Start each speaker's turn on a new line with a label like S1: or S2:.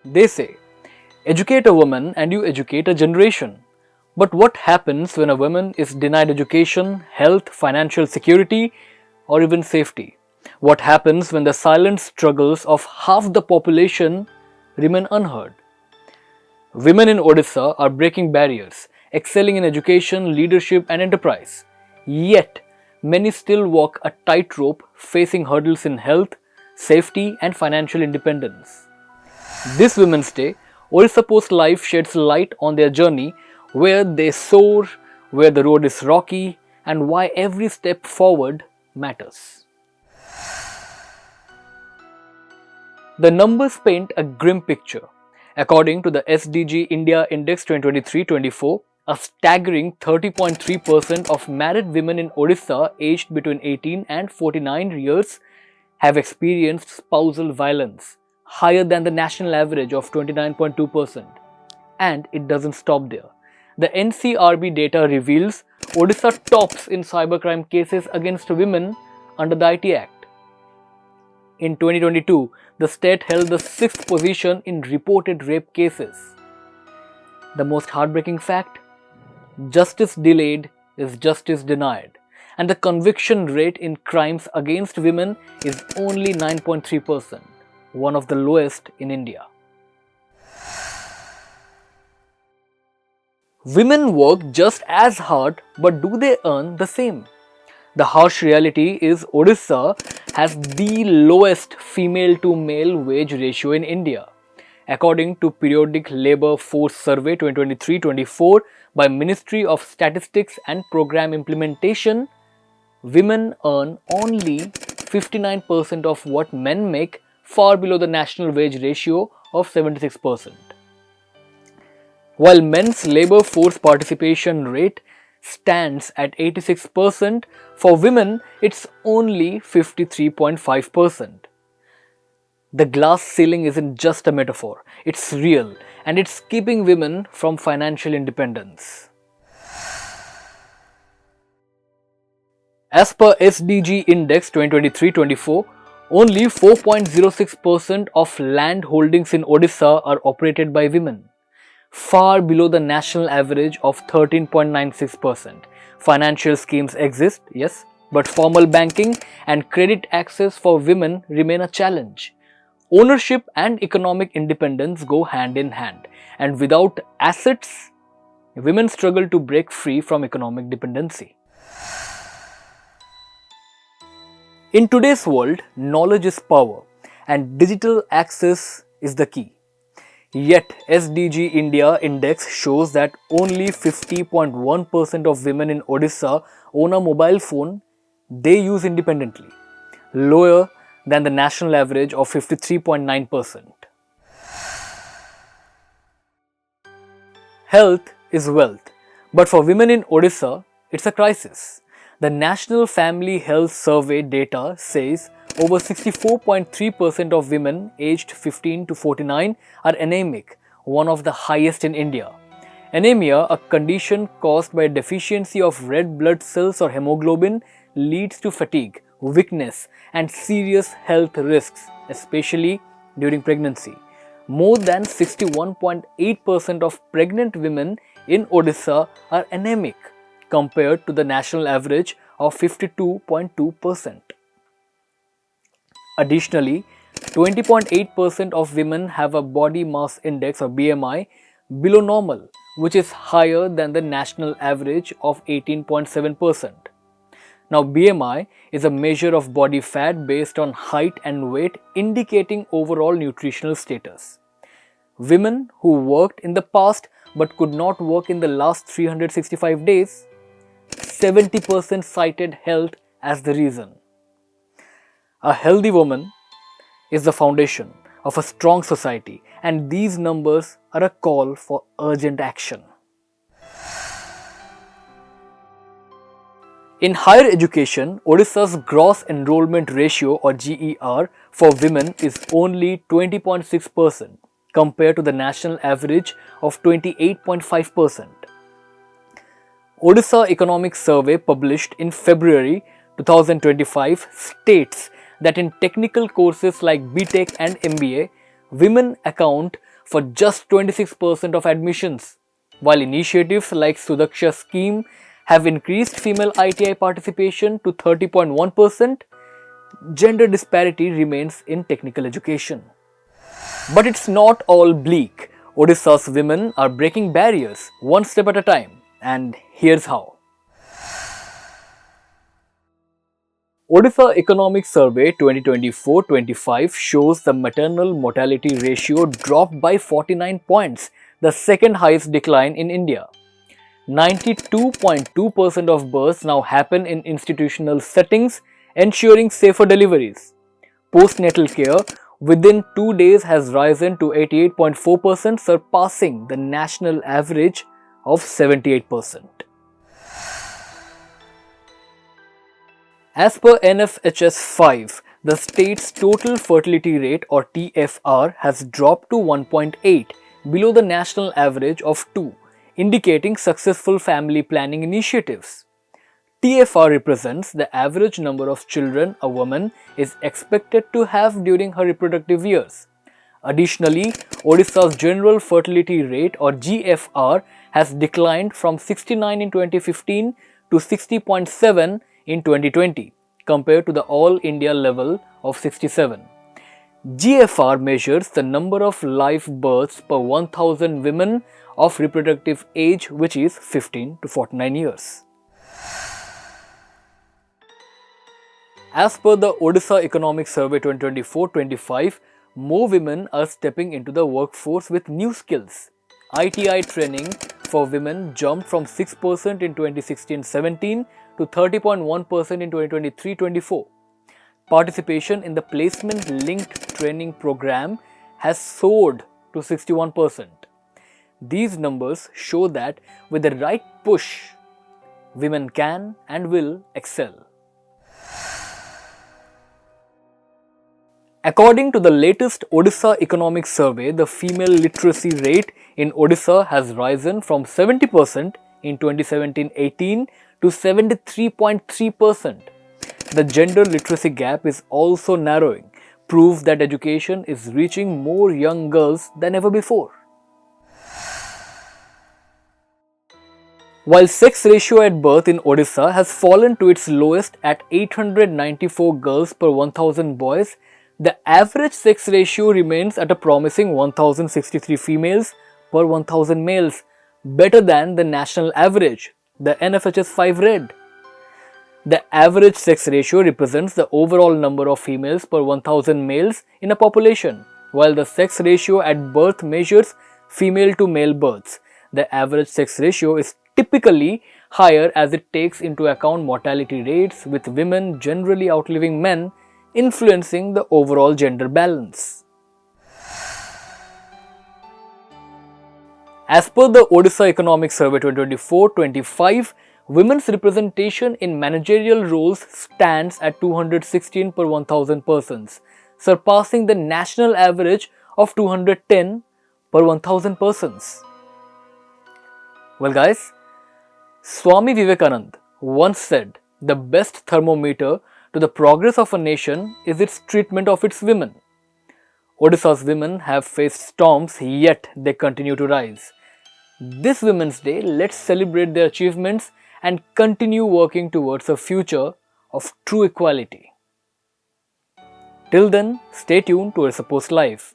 S1: They say, educate a woman and you educate a generation. But what happens when a woman is denied education, health, financial security, or even safety? What happens when the silent struggles of half the population remain unheard? Women in Odisha are breaking barriers, excelling in education, leadership, and enterprise. Yet, many still walk a tightrope, facing hurdles in health, safety, and financial independence. This Women's Day, Orissapost Life sheds light on their journey, where they soar, where the road is rocky, and why every step forward matters. The numbers paint a grim picture. According to the SDG India Index 2023-24, a staggering 30.3% of married women in Odisha aged between 18 and 49 years have experienced spousal violence, higher than the national average of 29.2%. And it doesn't stop there. The NCRB data reveals Odisha tops in cybercrime cases against women under the IT Act. In 2022, the state held the 6th position in reported rape cases. The most heartbreaking fact? Justice delayed is justice denied, and the conviction rate in crimes against women is only 9.3%, one of the lowest in India. Women work just as hard, but do they earn the same? The harsh reality is Odisha has the lowest female to male wage ratio in India. According to Periodic Labour Force Survey 2023-24 by Ministry of Statistics and Program Implementation, women earn only 59% of what men make, far below the national wage ratio of 76%. While men's labour force participation rate stands at 86%, for women it's only 53.5%. The glass ceiling isn't just a metaphor, it's real, and it's keeping women from financial independence. As per SDG Index 2023-24, only 4.06% of land holdings in Odisha are operated by women, far below the national average of 13.96%. Financial schemes exist, yes, but formal banking and credit access for women remain a challenge. Ownership and economic independence go hand in hand, and without assets, women struggle to break free from economic dependency. In today's world, knowledge is power, and digital access is the key. Yet, SDG India Index shows that only 50.1% of women in Odisha own a mobile phone they use independently, lower than the national average of 53.9%. Health is wealth, but for women in Odisha, it's a crisis. The National Family Health Survey data says over 64.3% of women aged 15 to 49 are anemic, one of the highest in India. Anemia, a condition caused by a deficiency of red blood cells or hemoglobin, leads to fatigue, weakness, and serious health risks, especially during pregnancy. More than 61.8% of pregnant women in Odisha are anemic, compared to the national average of 52.2%. Additionally, 20.8% of women have a body mass index or BMI below normal, which is higher than the national average of 18.7%. Now, BMI is a measure of body fat based on height and weight, indicating overall nutritional status. Women who worked in the past but could not work in the last 365 days, 70% cited health as the reason. A healthy woman is the foundation of a strong society, and these numbers are a call for urgent action. In higher education, Odisha's gross enrolment ratio or GER for women is only 20.6% compared to the national average of 28.5%. Odisha Economic Survey published in February 2025 states that in technical courses like BTech and MBA, women account for just 26% of admissions. While initiatives like Sudaksha scheme have increased female ITI participation to 30.1%, gender disparity remains in technical education. But it's not all bleak. Odisha's women are breaking barriers one step at a time, and here's how. Odisha Economic Survey 2024-25 shows the maternal mortality ratio dropped by 49 points, the second highest decline in India. 92.2% of births now happen in institutional settings, ensuring safer deliveries. Postnatal care within 2 days has risen to 88.4%, surpassing the national average of 78%. As per NFHS 5, the state's total fertility rate or TFR has dropped to 1.8, below the national average of 2, indicating successful family planning initiatives. TFR represents the average number of children a woman is expected to have during her reproductive years. Additionally, Odisha's general fertility rate or GFR has declined from 69 in 2015 to 60.7 in 2020 compared to the all India level of 67. GFR measures the number of live births per 1000 women of reproductive age, which is 15 to 49 years. As per the Odisha Economic Survey 2024-25, more women are stepping into the workforce with new skills. ITI training for women jumped from 6% in 2016-17 to 30.1% in 2023-24. Participation in the placement-linked training program has soared to 61%. These numbers show that with the right push, women can and will excel. According to the latest Odisha Economic Survey, the female literacy rate in Odisha has risen from 70% in 2017-18 to 73.3%. The gender literacy gap is also narrowing, proof that education is reaching more young girls than ever before. While sex ratio at birth in Odisha has fallen to its lowest at 894 girls per 1000 boys, the average sex ratio remains at a promising 1063 females per 1000 males, better than the national average, the NFHS 5 read. The average sex ratio represents the overall number of females per 1000 males in a population, while the sex ratio at birth measures female to male births. The average sex ratio is typically higher as it takes into account mortality rates, with women generally outliving men, influencing the overall gender balance. As per the Odisha Economic Survey 2024-25, women's representation in managerial roles stands at 216 per 1000 persons, surpassing the national average of 210 per 1000 persons. Well guys, Swami Vivekananda once said, the best thermometer to the progress of a nation is its treatment of its women. Odisha's women have faced storms, yet they continue to rise. This Women's Day, let's celebrate their achievements and continue working towards a future of true equality. Till then, stay tuned to Orissapost Live.